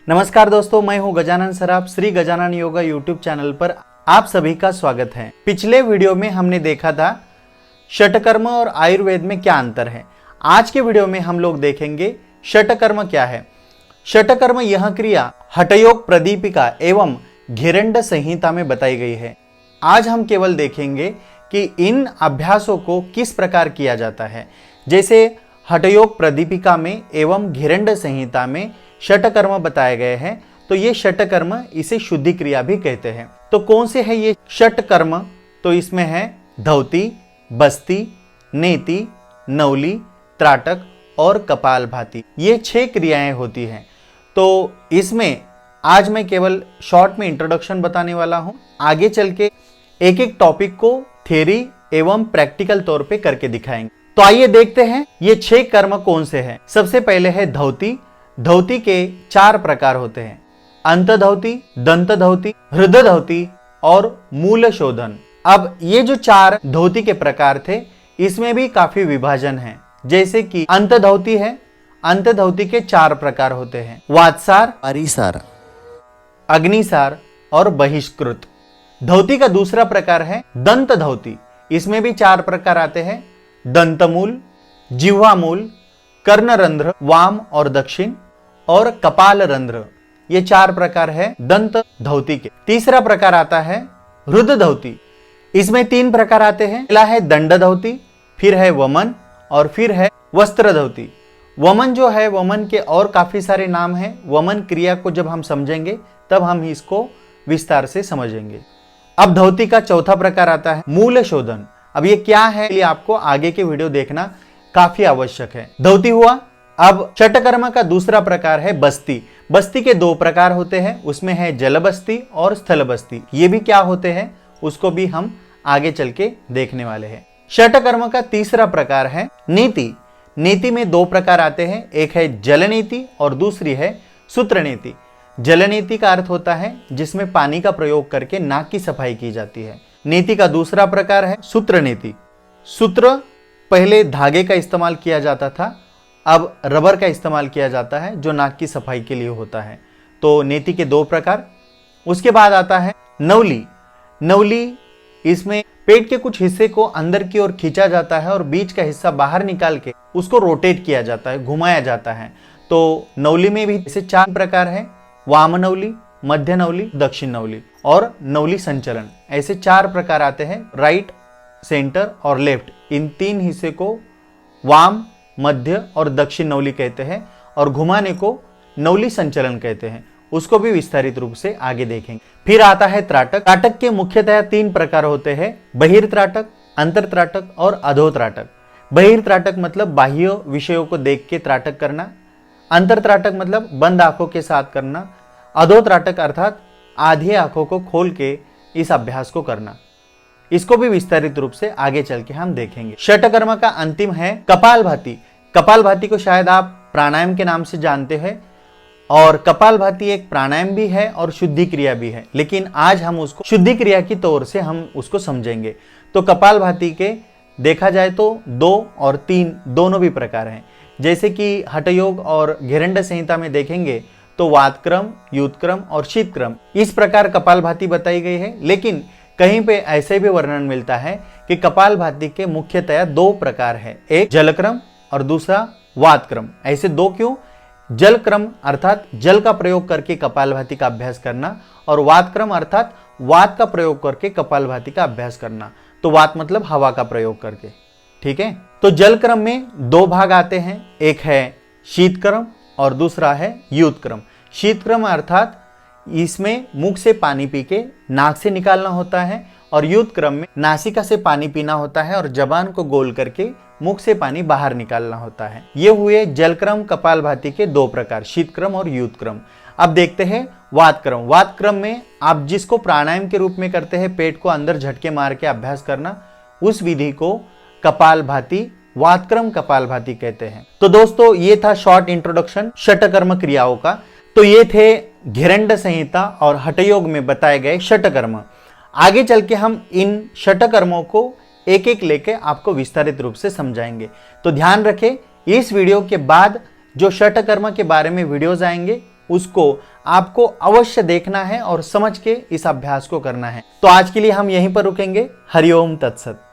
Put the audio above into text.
नमस्कार दोस्तों, मैं हूं गजानन सराफ। श्री गजानन योगा यूट्यूब चैनल पर आप सभी का स्वागत है। पिछले वीडियो में हमने देखा था षटकर्म और आयुर्वेद में क्या अंतर है। आज के वीडियो में हम लोग देखेंगे षटकर्म क्या है। षटकर्म यह क्रिया हठयोग प्रदीपिका एवं घेरंड संहिता में बताई गई है। आज हम केवल देखेंगे कि इन अभ्यासों को किस प्रकार किया जाता है। जैसे हठयोग प्रदीपिका में एवं घेरंड संहिता में षटकर्म बताए गए हैं, तो ये षटकर्म इसे शुद्धि क्रिया भी कहते हैं। तो कौन से है ये षटकर्म? तो इसमें है धौती, बस्ती, नेति, नवली, त्राटक और कपालभाति। ये 6 क्रियाएं होती हैं। तो इसमें आज मैं केवल शॉर्ट में इंट्रोडक्शन बताने वाला हूं। आगे चल के एक एक टॉपिक को थ्योरी एवं प्रैक्टिकल तौर पे करके दिखाएंगे। तो आइए देखते हैं ये 6 कर्म कौन से हैं। सबसे पहले है धौती। धौती के 4 प्रकार होते हैं: अंतधौती, दंतधौती, हृदयधौती और मूल शोधन। अब ये जो 4 धौती के प्रकार थे, इसमें भी काफी विभाजन है। जैसे कि अंतधौती है, अंतधौती के 4 प्रकार होते हैं: वातसार, परिसार, अग्निसार और बहिष्कृत। धौती का दूसरा प्रकार है दंत धौती। इसमें भी 4 प्रकार आते हैं: दंतमूल, जिह्वामूल, कर्णरंध्र वाम और दक्षिण और कपाल रंध्र। ये 4 प्रकार है दंत धौती के। तीसरा प्रकार आता है हृदय धौती। इसमें 3 प्रकार आते हैं। पहला है दंड धौती, फिर है वमन और फिर है वस्त्र धौती। वमन जो है, वमन के और काफी सारे नाम हैं। वमन क्रिया को जब हम समझेंगे तब हम इसको विस्तार से समझेंगे। अब धौती का चौथा प्रकार आता है मूल शोधन। अब ये क्या है, ये आपको आगे के वीडियो देखना काफी आवश्यक है। धौती हुआ। अब षटकर्म का दूसरा प्रकार है बस्ती। बस्ती के 2 प्रकार होते हैं, उसमें है जल बस्ती और स्थल बस्ती। ये भी क्या होते हैं उसको भी हम आगे चल के देखने वाले हैं। षटकर्म का तीसरा प्रकार है नीति। नीति में 2 प्रकार आते हैं, एक है जल नीति और दूसरी है सूत्र नीति। जल नीति का अर्थ होता है जिसमें पानी का प्रयोग करके नाक की सफाई की जाती है। नीति का दूसरा प्रकार है सूत्र नीति। सूत्र पहले धागे का इस्तेमाल किया जाता था, अब रबर का इस्तेमाल किया जाता है जो नाक की सफाई के लिए होता है। तो नीति के 2 प्रकार। उसके बाद आता है नवली। नवली, इसमें पेट के कुछ हिस्से को अंदर की ओर खींचा जाता है और बीच का हिस्सा बाहर निकाल के उसको रोटेट किया जाता है, घुमाया जाता है। तो नवली में भी इसे 4 प्रकार है: वाम नवली, मध्य नवली, दक्षिण नवली और नवली संचलन। ऐसे 4 प्रकार आते हैं। राइट, सेंटर और लेफ्ट, इन 3 हिस्से को वाम, मध्य और दक्षिण नवली कहते हैं और घुमाने को नवली संचलन कहते हैं। उसको भी विस्तारित रूप से आगे देखेंगे। फिर आता है त्राटक। त्राटक के मुख्यतः 3 प्रकार होते हैं: बहिर्त्राटक, अंतरत्राटक और अधोत्राटक। बहिर्त्राटक मतलब बाह्य विषयों को देख के त्राटक करना। अंतरत्राटक मतलब बंद आंखों के साथ करना। अधोत्राटक अर्थात आधी आंखों को खोल के इस अभ्यास को करना। इसको भी विस्तारित रूप से आगे चल के हम देखेंगे। षटकर्म का अंतिम है कपालभाति। कपालभाति को शायद आप प्राणायाम के नाम से जानते हैं और कपालभाति एक प्राणायाम भी है और शुद्धि क्रिया भी है, लेकिन आज हम उसको शुद्धि क्रिया की तौर से हम उसको समझेंगे। तो कपालभाति के देखा जाए तो 2 और 3 दोनों भी प्रकार हैं। जैसे कि हठयोग और घेरंड संहिता में देखेंगे तो वातक्रम, युतक्रम और शीतक्रम, इस प्रकार कपालभाति बताई गई है। लेकिन कहीं पे ऐसे भी वर्णन मिलता है कि कपालभाति के मुख्यतः 2 प्रकार है, एक जलक्रम और दूसरा वातक्रम। ऐसे 2 क्यों? जलक्रम अर्थात जल का प्रयोग करके कपालभाति का अभ्यास करना और वातक्रम अर्थात वात का प्रयोग करके कपालभाति का अभ्यास करना। तो वात मतलब हवा का प्रयोग करके, ठीक है। तो जलक्रम में 2 भाग आते हैं, एक है शीतक्रम और दूसरा है युतक्रम। शीतक्रम अर्थात इसमें मुख से पानी पी के नाक से निकालना होता है और युतक्रम में नासिका से पानी पीना होता है और जबान को गोल करके मुख से पानी बाहर निकालना होता है। ये हुए जलक्रम कपालभाति के 2 प्रकार, शीतक्रम और युतक्रम। अब देखते हैं वातक्रम। वातक्रम में आप जिसको प्राणायाम के रूप में करते हैं, पेट को अंदर झटके मार के अभ्यास करना, उस विधि को कपालभाति, वातक्रम कपालभाति कहते हैं। तो दोस्तों, ये था शॉर्ट इंट्रोडक्शन षटकर्म क्रियाओं का। तो ये थे घेरंड संहिता और हठयोग में बताए गए षटकर्म। आगे चल के हम इन षटकर्मों को एक एक लेके आपको विस्तारित रूप से समझाएंगे। तो ध्यान रखें, इस वीडियो के बाद जो षटकर्म के बारे में वीडियोस आएंगे उसको आपको अवश्य देखना है और समझ के इस अभ्यास को करना है। तो आज के लिए हम यहीं पर रुकेंगे। हरिओम तत्सत।